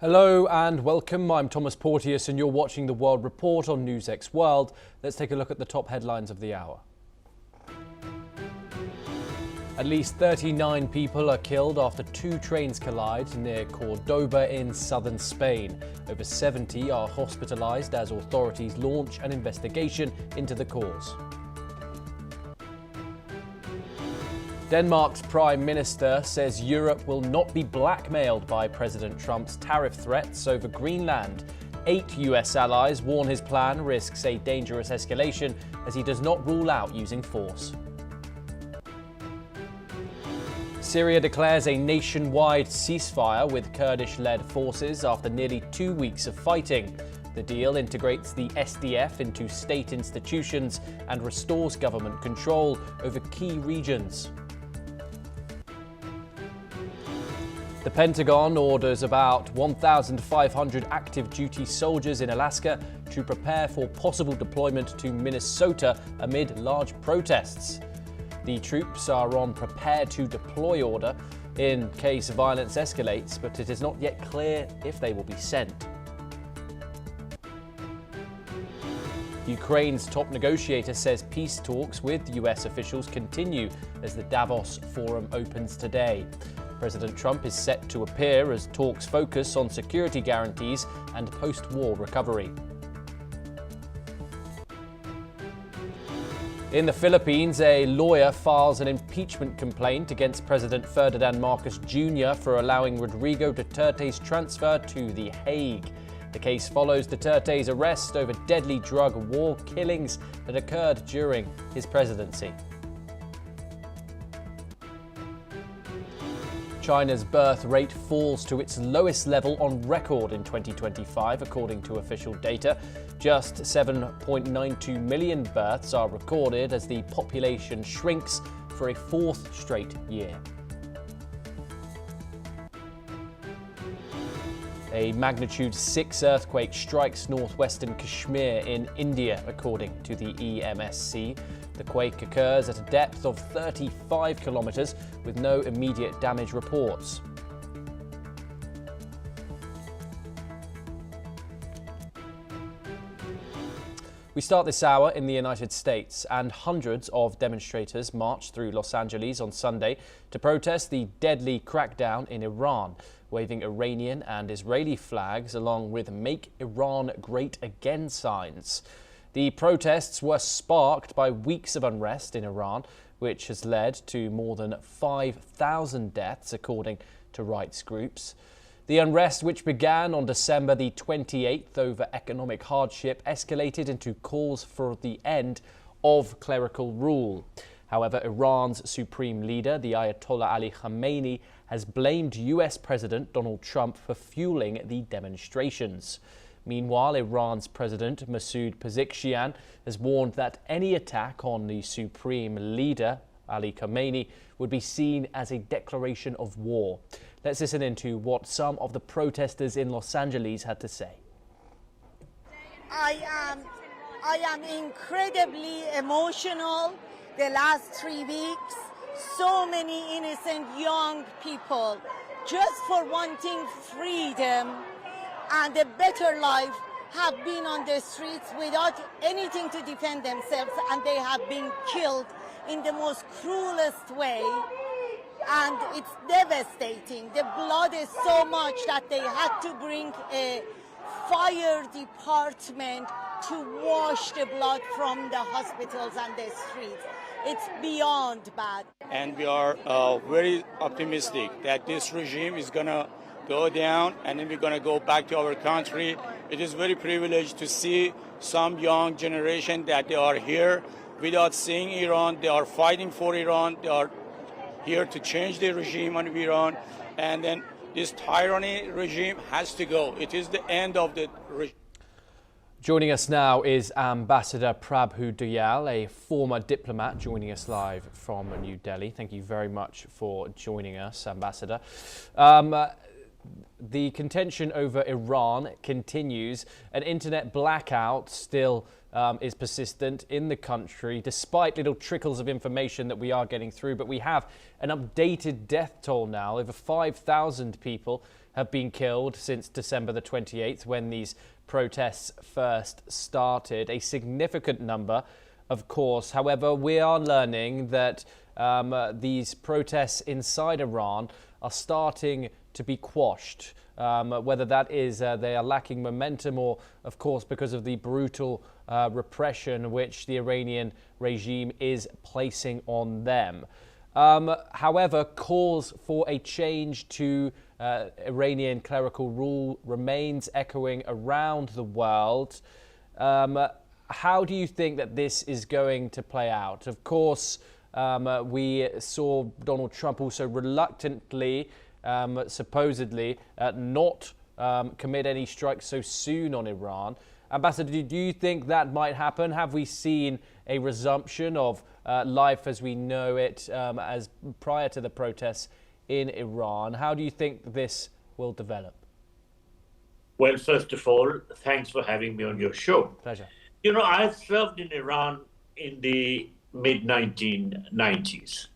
Hello and welcome. I'm Thomas Porteous and you're watching the World Report on NewsX World. Let's take a look at the top headlines of the hour. At least 39 people are killed after two trains collide near Cordoba in southern Spain. Over 70 are hospitalized as authorities launch an investigation into the cause. Denmark's Prime Minister says Europe will not be blackmailed by President Trump's tariff threats over Greenland. 8 US allies warn his plan risks a dangerous escalation as he does not rule out using force. Syria declares a nationwide ceasefire with Kurdish-led forces after nearly 2 weeks of fighting. The deal integrates the SDF into state institutions and restores government control over key regions. The Pentagon orders about 1,500 active duty soldiers in Alaska to prepare for possible deployment to Minnesota amid large protests. The troops are on prepare to deploy order in case violence escalates, but it is not yet clear if they will be sent. Ukraine's top negotiator says peace talks with US officials continue as the Davos Forum opens today. President Trump is set to appear as talks focus on security guarantees and post-war recovery. In the Philippines, a lawyer files an impeachment complaint against President Ferdinand Marcos Jr. for allowing Rodrigo Duterte's transfer to The Hague. The case follows Duterte's arrest over deadly drug war killings that occurred during his presidency. China's birth rate falls to its lowest level on record in 2025, according to official data. Just 7.92 million births are recorded as the population shrinks for a fourth straight year. A magnitude 6 earthquake strikes northwestern Kashmir in India, according to the EMSC. The quake occurs at a depth of 35 kilometers with no immediate damage reports. We start this hour in the United States, and hundreds of demonstrators marched through Los Angeles on Sunday to protest the deadly crackdown in Iran, waving Iranian and Israeli flags along with "Make Iran Great Again" signs. The protests were sparked by weeks of unrest in Iran, which has led to more than 5,000 deaths, according to rights groups. The unrest, which began on December the 28th over economic hardship, escalated into calls for the end of clerical rule. However, Iran's supreme leader, the Ayatollah Ali Khamenei, has blamed US President Donald Trump for fueling the demonstrations. Meanwhile, Iran's President Masoud Pezeshkian has warned that any attack on the supreme leader, Ali Khamenei, would be seen as a declaration of war. Let's listen into what some of the protesters in Los Angeles had to say. I am incredibly emotional the last 3 weeks. So many innocent young people just for wanting freedom and a better life have been on the streets without anything to defend themselves, and they have been killed in the most cruelest way, and it's devastating. The blood is so much that they had to bring a fire department to wash the blood from the hospitals and the streets. It's beyond bad. And we are very optimistic that this regime is going to go down, and then we're going to go back to our country. It is very privileged to see some young generation that they are here without seeing Iran. They are fighting for Iran. They are here to change the regime in Iran. And then this tyranny regime has to go. It is the end of the regime. Joining us now is Ambassador Prabhu Dayal, a former diplomat, joining us live from New Delhi. Thank you very much for joining us, Ambassador. the contention over Iran continues. An internet blackout still is persistent in the country, despite little trickles of information that we are getting through. But we have an updated death toll now. Over 5,000 people have been killed since December the 28th, when these protests first started. A significant number, of course. However, we are learning that these protests inside Iran are starting to be quashed, whether that is they are lacking momentum or, of course, because of the brutal repression which the Iranian regime is placing on them. However, calls for a change to Iranian clerical rule remains echoing around the world. How do you think that this is going to play out? Of course, we saw Donald Trump also reluctantly, supposedly, not commit any strikes so soon on Iran. Ambassador, do you think that might happen? Have we seen a resumption of life as we know it as prior to the protests in Iran? How do you think this will develop? Well, first of all, thanks for having me on your show. Pleasure. You know, I served in Iran in the mid-1990s.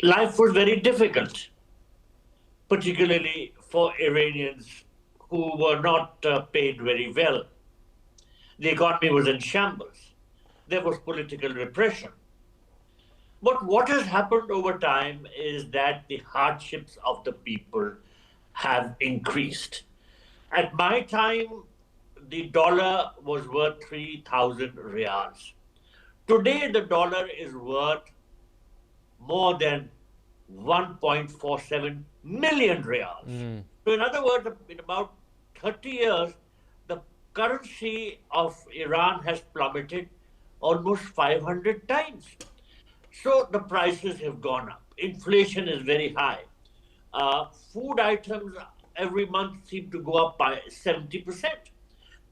Life was very difficult, particularly for Iranians who were not paid very well. The economy was in shambles. There was political repression. But what has happened over time is that the hardships of the people have increased. At my time, the dollar was worth 3,000 riyals. Today, the dollar is worth more than 1.47 million riyals. So in other words, in about 30 years, the currency of Iran has plummeted almost 500 times. So the prices have gone up. Inflation is very high. Food items every month seem to go up by 70%.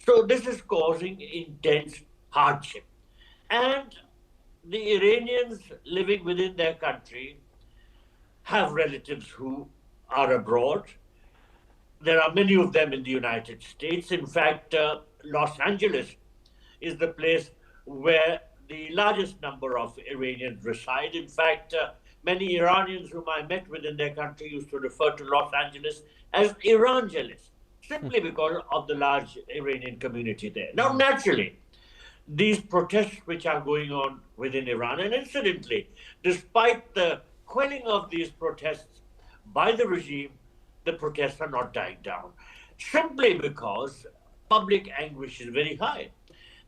So this is causing intense hardship. And the Iranians living within their country have relatives who are abroad. There are many of them in the United States. In fact, Los Angeles is the place where the largest number of Iranians reside. In fact, many Iranians whom I met within their country used to refer to Los Angeles as Irangeles, simply because of the large Iranian community there. Now, naturally, these protests which are going on within Iran, and incidentally, despite the quelling of these protests by the regime, the protests are not dying down, simply because public anguish is very high.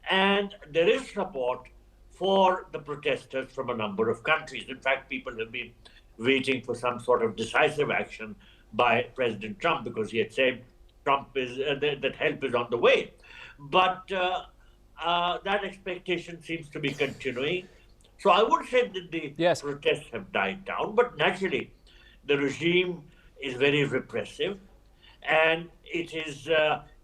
And there is support for the protesters from a number of countries. In fact, people have been waiting for some sort of decisive action by President Trump, because he had said Trump is that help is on the way. But that expectation seems to be continuing. So I would say that the protests have died down, but naturally the regime is very repressive, and it is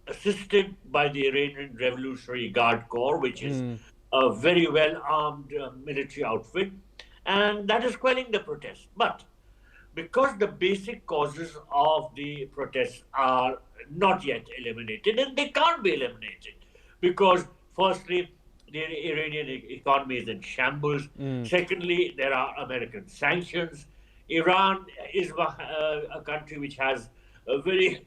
assisted by the Iranian Revolutionary Guard Corps, which is a very well-armed military outfit, and that is quelling the protests. But because the basic causes of the protests are not yet eliminated, and they can't be eliminated, because firstly, the Iranian economy is in shambles. Secondly, there are American sanctions. Iran is a country which has a very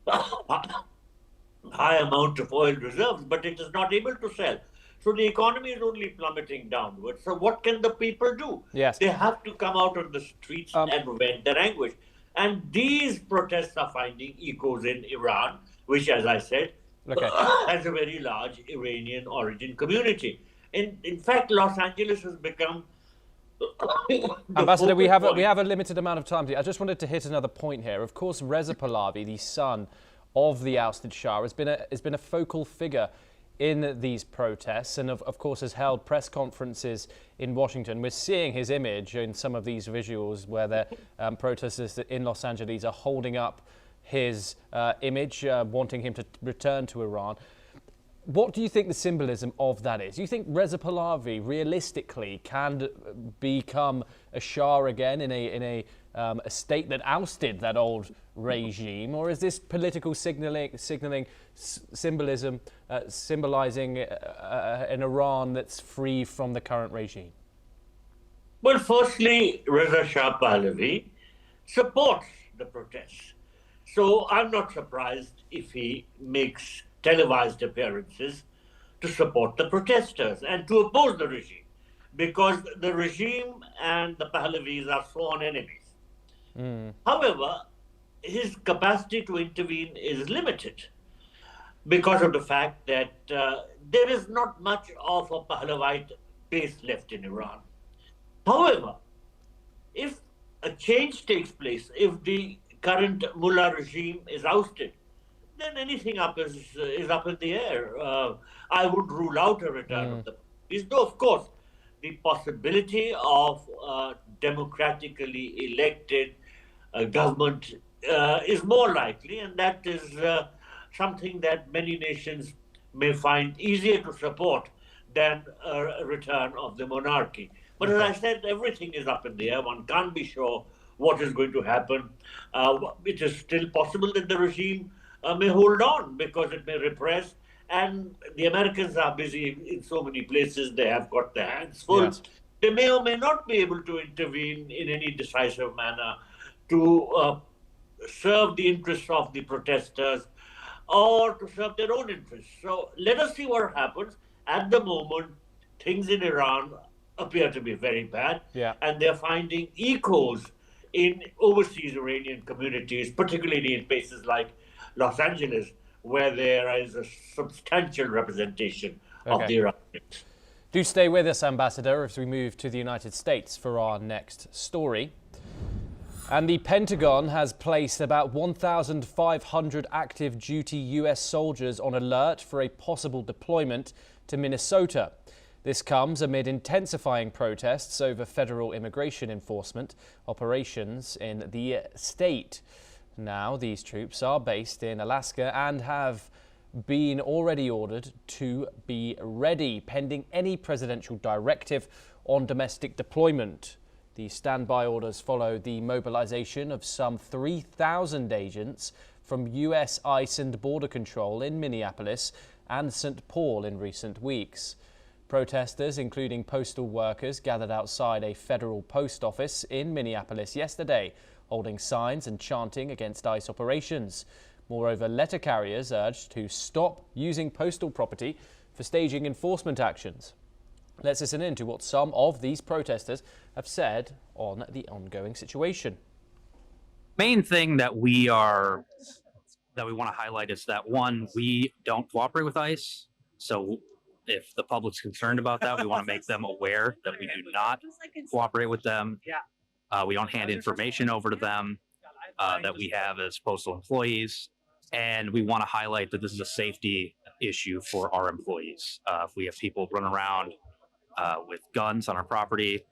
high amount of oil reserves, but it is not able to sell. So the economy is only plummeting downwards. So what can the people do? They have to come out on the streets and vent their anguish. And these protests are finding echoes in Iran, which, as I said, has a very large Iranian origin community. In fact, Los Angeles has become Ambassador, we have a limited amount of time. I just wanted to hit another point here. Of course, Reza Pahlavi, the son of the ousted Shah, has been a focal figure in these protests, and of course has held press conferences in Washington. We're seeing his image in some of these visuals where the protesters in Los Angeles are holding up his image, wanting him to return to Iran. What do you think the symbolism of that is? Do you think Reza Pahlavi realistically can become a Shah again in a state that ousted that old regime, or is this political signaling symbolism symbolizing an Iran that's free from the current regime? Well, firstly, Reza Shah Pahlavi supports the protests. So I'm not surprised if he makes televised appearances to support the protesters and to oppose the regime, because the regime and the Pahlavis are sworn enemies. However, his capacity to intervene is limited because of the fact that there is not much of a Pahlavite base left in Iran. However, if a change takes place, if the current mullah regime is ousted, then anything is up in the air. I would rule out a return of the police, though of course the possibility of democratically elected government is more likely, and that is something that many nations may find easier to support than a return of the monarchy. But as I said, everything is up in the air. One can't be sure what is going to happen. It is still possible that the regime may hold on because it may repress. And the Americans are busy in so many places. They have got their hands full. Yes. They may or may not be able to intervene in any decisive manner to serve the interests of the protesters or to serve their own interests. So let us see what happens. At the moment, things in Iran appear to be very bad, and they're finding echoes in overseas Iranian communities, particularly in places like Los Angeles, where there is a substantial representation of the Iranians. Do stay with us, Ambassador, as we move to the United States for our next story. And the Pentagon has placed about 1,500 active duty US soldiers on alert for a possible deployment to Minnesota. This comes amid intensifying protests over federal immigration enforcement operations in the state. Now, these troops are based in Alaska and have been already ordered to be ready, pending any presidential directive on domestic deployment. The standby orders follow the mobilization of some 3,000 agents from US ICE and Border Control in Minneapolis and St. Paul in recent weeks. Protesters, including postal workers, gathered outside a federal post office in Minneapolis yesterday, holding signs and chanting against ICE operations. Moreover, letter carriers urged to stop using postal property for staging enforcement actions. Let's listen in to what some of these protesters have said on the ongoing situation. Main thing that we want to highlight is that, one, we don't cooperate with ICE. So if the public's concerned about that, we want to make them aware that we do not cooperate with them. We don't hand information over to them that we have as postal employees. And we want to highlight that this is a safety issue for our employees. If we have people run around with guns on our property,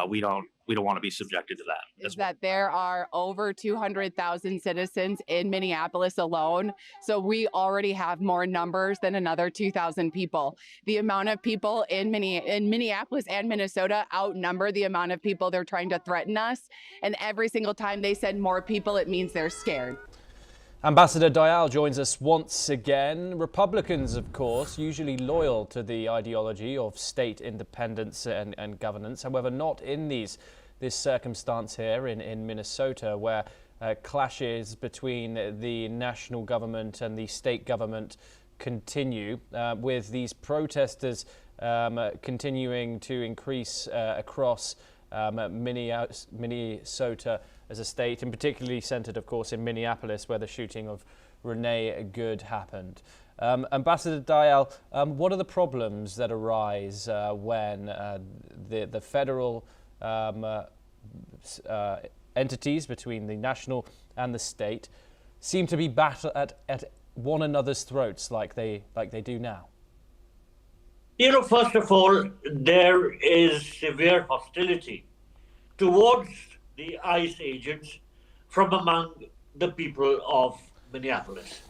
we don't want to be subjected to that. Is that there are over 200,000 citizens in Minneapolis alone. So we already have more numbers than another 2,000 people. The amount of people in Minneapolis and Minnesota outnumber the amount of people they're trying to threaten us. And every single time they send more people, it means they're scared. Ambassador Dayal joins us once again. Republicans, of course, usually loyal to the ideology of state independence and governance. However, not in this circumstance here in Minnesota, where clashes between the national government and the state government continue, with these protesters continuing to increase across Minnesota as a state, and particularly centered, of course, in Minneapolis, where the shooting of Renee Good happened. Ambassador Dayal, what are the problems that arise when the federal entities between the national and the state seem to be battle at one another's throats like they do now? First of all, there is severe hostility towards the ICE agents from among the people of Minneapolis.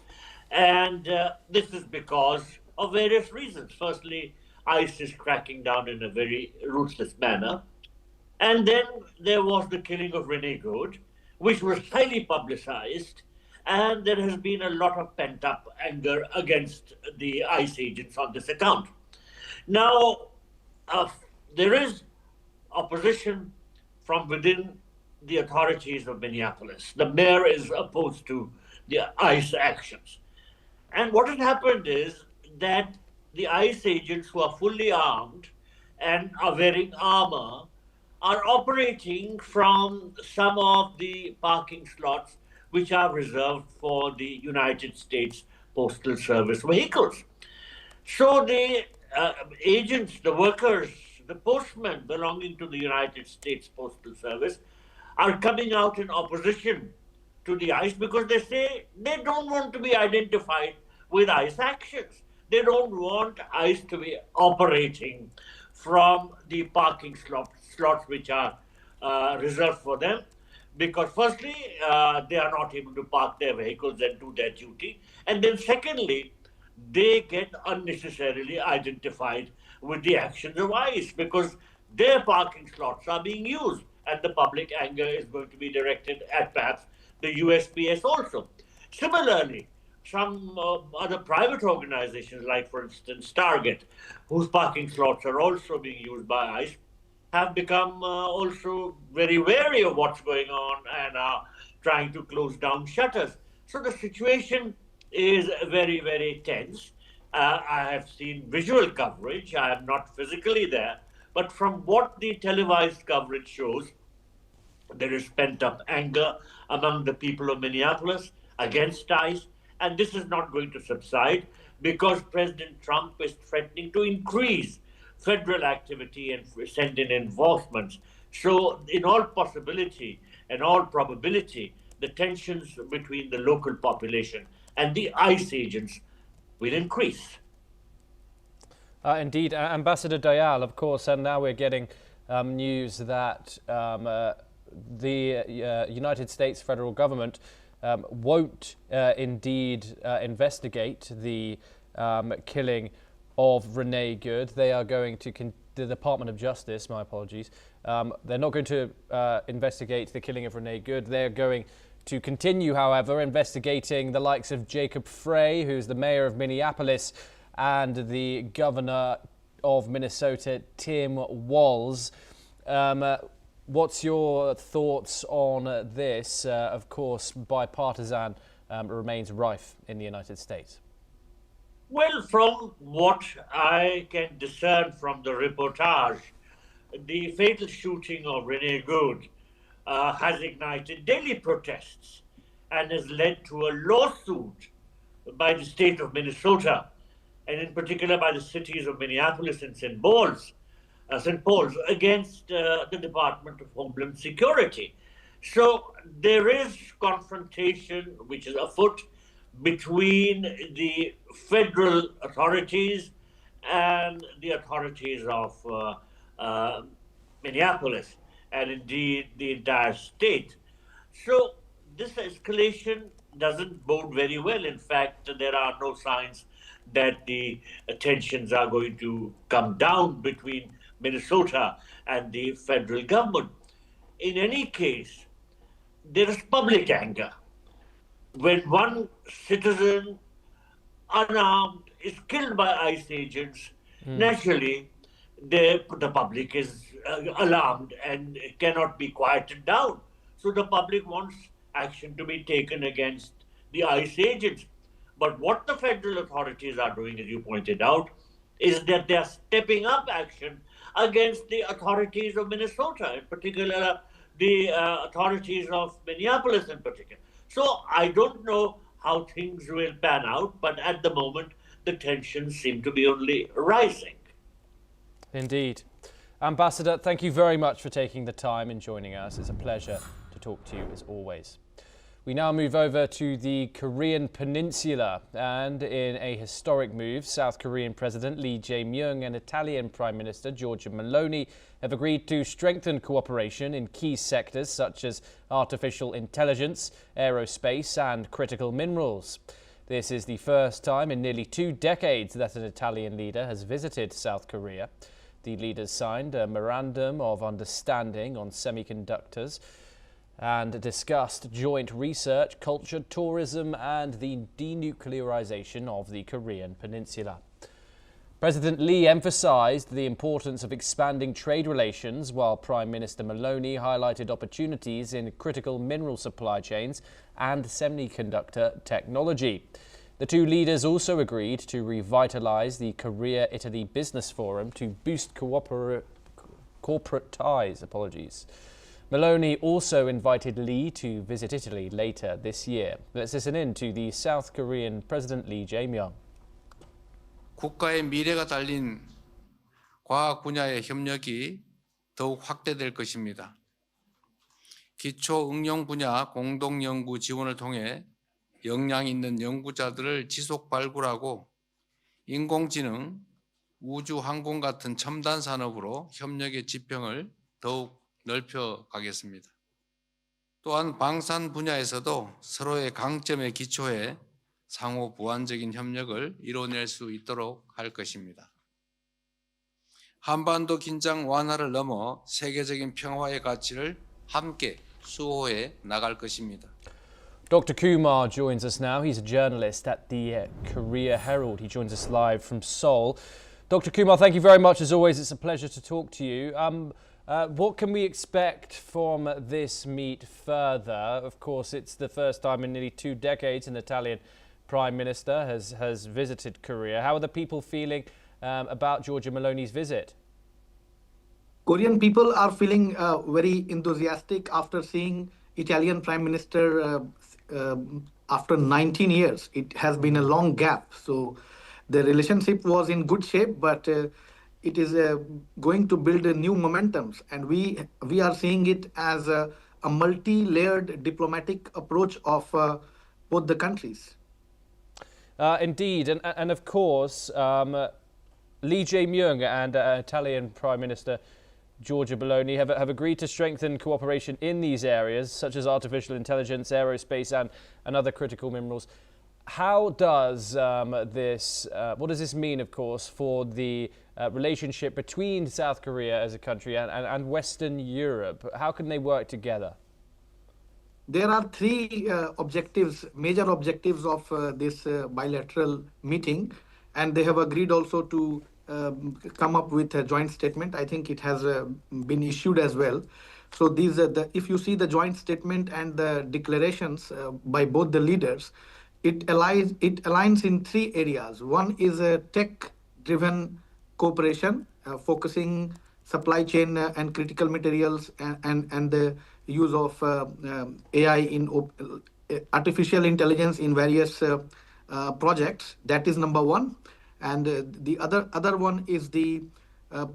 And this is because of various reasons. Firstly, ICE is cracking down in a very ruthless manner. And then there was the killing of Rene Good, which was highly publicized. And there has been a lot of pent-up anger against the ICE agents on this account. Now, there is opposition from within the authorities of Minneapolis. The mayor is opposed to the ICE actions. And what has happened is that the ICE agents who are fully armed and are wearing armor are operating from some of the parking slots which are reserved for the United States Postal Service vehicles. So the agents, the workers, the postmen belonging to the United States Postal Service are coming out in opposition to the ICE because they say they don't want to be identified with ICE actions. They don't want ICE to be operating from the parking slots which are reserved for them, because firstly, they are not able to park their vehicles and do their duty. And then secondly, they get unnecessarily identified with the actions of ICE because their parking slots are being used and the public anger is going to be directed at perhaps the USPS also. Similarly, some other private organizations, like for instance Target, whose parking slots are also being used by ICE, have become also very wary of what's going on and are trying to close down shutters. So the situation is very, very tense. I have seen visual coverage. I am not physically there, but from what the televised coverage shows, there is pent-up anger among the people of Minneapolis against ICE, and this is not going to subside because President Trump is threatening to increase federal activity and send in enforcements. So in all possibility and all probability, the tensions between the local population and the ICE agents will increase. Indeed, Ambassador Dayal, of course, and now we're getting news that the United States federal government won't indeed investigate the killing of Rene Good. They are going to, the Department of Justice, my apologies, they're not going to investigate the killing of Rene Good. They're going to continue, however, investigating the likes of Jacob Frey, who's the mayor of Minneapolis, and the governor of Minnesota, Tim Walz. What's your thoughts on this? Of course, bipartisan remains rife in the United States. Well, from what I can discern from the reportage, the fatal shooting of Rene Good has ignited daily protests and has led to a lawsuit by the state of Minnesota, and in particular by the cities of Minneapolis and St. Paul's, against the Department of Homeland Security. So there is confrontation which is afoot between the federal authorities and the authorities of Minneapolis, and indeed the entire state. So this escalation doesn't bode very well. In fact, there are no signs that the tensions are going to come down between Minnesota and the federal government. In any case, there is public anger. When one citizen, unarmed, is killed by ICE agents, naturally, the public is alarmed and cannot be quieted down. So the public wants action to be taken against the ICE agents. But what the federal authorities are doing, as you pointed out, is that they are stepping up action against the authorities of Minnesota, in particular the authorities of Minneapolis in particular. So I don't know how things will pan out, but at the moment, the tensions seem to be only rising. Indeed. Ambassador, thank you very much for taking the time and joining us. It's a pleasure to talk to you as always. We now move over to the Korean Peninsula, and in a historic move, South Korean President Lee Jae Myung and Italian Prime Minister Giorgia Meloni have agreed to strengthen cooperation in key sectors such as artificial intelligence, aerospace and critical minerals. This is the first time in nearly 2 decades that an Italian leader has visited South Korea. The leaders signed a memorandum of understanding on semiconductors and discussed joint research, culture, tourism and the denuclearization of the Korean peninsula. President Lee emphasized the importance of expanding trade relations, while Prime Minister Meloni highlighted opportunities in critical mineral supply chains and semiconductor technology. The two leaders also agreed to revitalize the Korea-Italy Business Forum to boost corporate ties. Meloni also invited Lee to visit Italy later this year. Let's listen in to the South Korean President Lee Jae Myung. 국가의 미래가 달린 과학 분야의 협력이 더욱 확대될 것입니다. 기초 응용 분야 공동 연구 지원을 통해 역량 있는 연구자들을 지속 발굴하고 인공지능, 우주 항공 같은 첨단 산업으로 협력의 지평을 더욱 넓혀 가겠습니다. 또한 방산 분야에서도 서로의 강점에 기초해 상호 보완적인 협력을 이뤄낼 수 있도록 할 것입니다. 한반도 긴장 완화를 넘어 세계적인 평화의 가치를 함께 수호해 나갈 것입니다. Dr. Kumar joins us now. He's a journalist at the Korea Herald. He joins us live from Seoul. Dr. Kumar, thank you very much. As always, it's a pleasure to talk to you. What can we expect from this meet further? Of course, it's the first time in nearly 2 decades an Italian Prime Minister has visited Korea. How are the people feeling about Giorgia Meloni's visit? Korean people are feeling very enthusiastic after seeing Italian Prime Minister after 19 years. It has been a long gap, so the relationship was in good shape, but it is going to build a new momentum, and we are seeing it as a multi-layered diplomatic approach of both the countries. Indeed, and of course, Lee Jae Myung and Italian Prime Minister Giorgia Meloni have agreed to strengthen cooperation in these areas, such as artificial intelligence, aerospace, and other critical minerals. How does what does this mean, of course, for the relationship between South Korea as a country and Western Europe? How can they work together? There are 3 major objectives of this bilateral meeting, and they have agreed also to come up with a joint statement. I think it has been issued as well. So these are if you see the joint statement and the declarations by both the leaders, it aligns in 3 areas. One is a tech-driven cooperation, focusing supply chain and critical materials and the use of AI in artificial intelligence in various projects. That is number 1. And the other one is the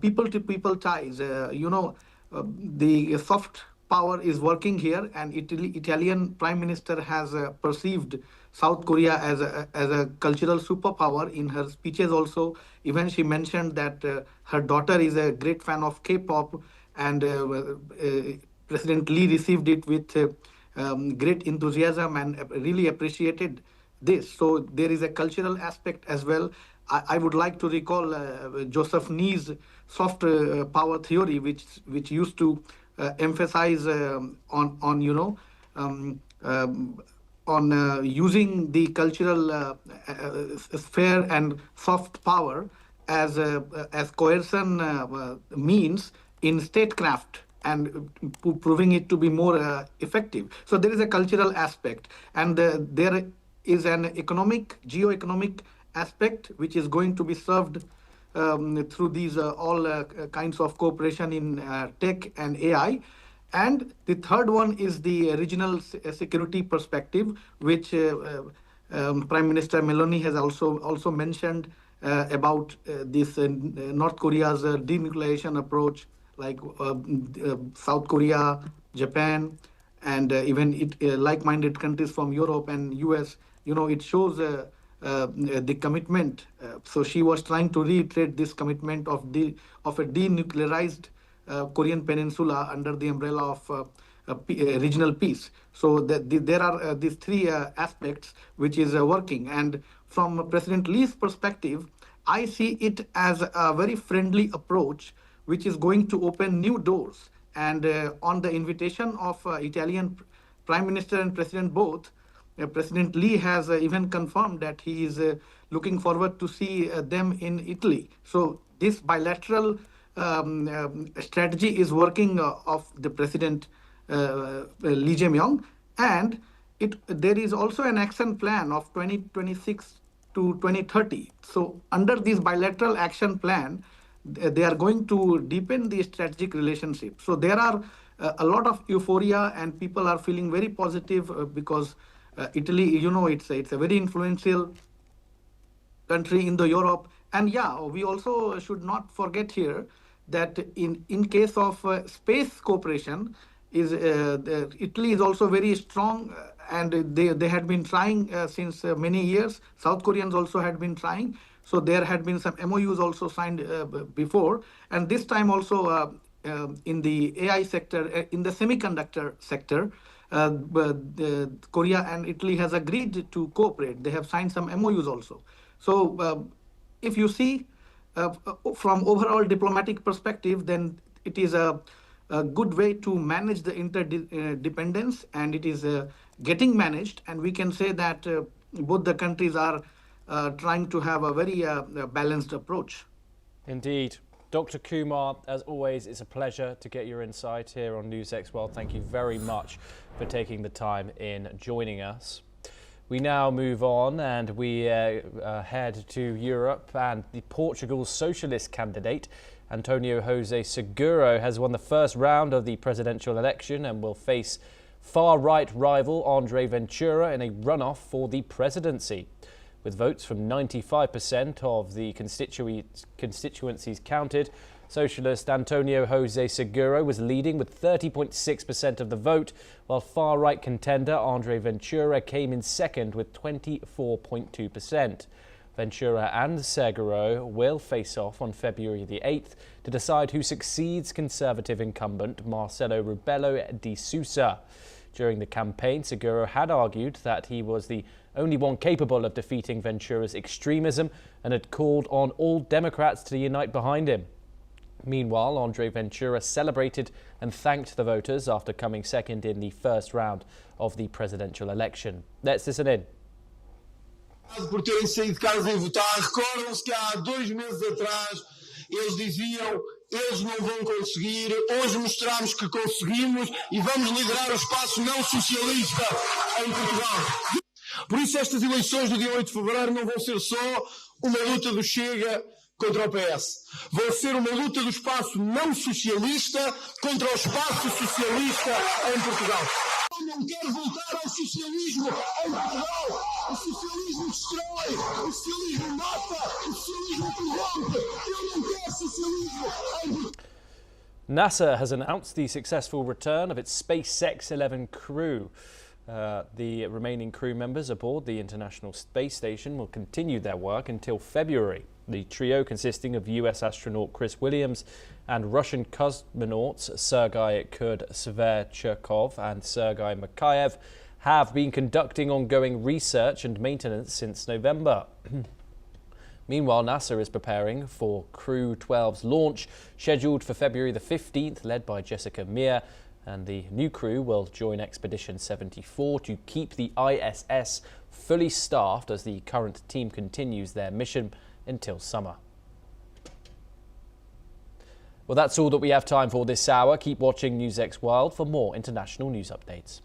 people-to-people ties. The soft power is working here, and Italian Prime Minister has perceived South Korea as a cultural superpower. In her speeches also, even she mentioned that her daughter is a great fan of K-pop, and President Lee received it with great enthusiasm and really appreciated this. So there is a cultural aspect as well. I would like to recall Joseph Nee's soft power theory, which used to emphasize on using the cultural sphere and soft power as coercion means in statecraft, and proving it to be more effective. So there is a cultural aspect, and there is an geo-economic aspect which is going to be served through these all kinds of cooperation in tech and AI. And the third one is the regional security perspective, which Prime Minister Meloni has also mentioned about this North Korea's denuclearization approach, like South Korea, Japan, and even like-minded countries from Europe and US. It shows the commitment. So she was trying to reiterate this commitment of a denuclearized Korean peninsula under the umbrella of regional peace. So there are these three aspects which is working. And from President Lee's perspective, I see it as a very friendly approach, which is going to open new doors. And on the invitation of Italian Prime Minister and President both, President Lee has even confirmed that he is looking forward to see them in Italy. So this bilateral strategy is working of the President Lee Jae Myung, and there is also an action plan of 2026 to 2030. So under this bilateral action plan, they are going to deepen the strategic relationship. So there are a lot of euphoria, and people are feeling very positive because Italy, it's a very influential country in the Europe. And yeah, we also should not forget here that in case of space cooperation, Italy is also very strong, and they had been trying since many years. South Koreans also had been trying. So there had been some MOUs also signed before. And this time also in the AI sector, in the semiconductor sector, Korea and Italy has agreed to cooperate. They have signed some MOUs also. So if you see from overall diplomatic perspective, then it is a good way to manage the interdependence, and it is getting managed. And we can say that both the countries are trying to have a very balanced approach. Indeed. Dr. Kumar, as always, it's a pleasure to get your insight here on NewsX World. Thank you very much for taking the time in joining us. We now move on and we head to Europe, and the Portugal's socialist candidate, Antonio José Seguro, has won the first round of the presidential election and will face far-right rival André Ventura in a runoff for the presidency. With votes from 95% of the constituencies counted, socialist Antonio José Seguro was leading with 30.6% of the vote, while far-right contender André Ventura came in second with 24.2%. Ventura and Seguro will face off on February the 8th to decide who succeeds Conservative incumbent Marcelo Rebelo de Sousa. During the campaign, Seguro had argued that he was the only one capable of defeating Ventura's extremism and had called on all Democrats to unite behind him. Meanwhile, André Ventura celebrated and thanked the voters after coming second in the first round of the presidential election. Let's listen in. Por terem saído de casa e votar, recordam-se que há 2 meses atrás eles diziam: eles não vão conseguir, hoje mostramos que conseguimos e vamos liderar o espaço não socialista em Portugal. Por isso estas eleições do dia 8 de fevereiro não vão ser só uma luta do Chega contra o PS. Vão ser uma luta do espaço não socialista contra o espaço socialista em Portugal. Eu não quero voltar ao socialismo em Portugal. O socialismo destrói, o socialismo mata, o socialismo corrompe. Eu não quero socialismo em Portugal. NASA has announced the successful return of its SpaceX 11 crew. The remaining crew members aboard the International Space Station will continue their work until February. The trio, consisting of US astronaut Chris Williams and Russian cosmonauts Sergei Sverchkov and Sergei Mikhaev, have been conducting ongoing research and maintenance since November. Meanwhile, NASA is preparing for Crew 12's launch, scheduled for February the 15th, led by Jessica Meir, and the new crew will join Expedition 74 to keep the ISS fully staffed as the current team continues their mission until summer. Well, that's all that we have time for this hour. Keep watching NewsX World for more international news updates.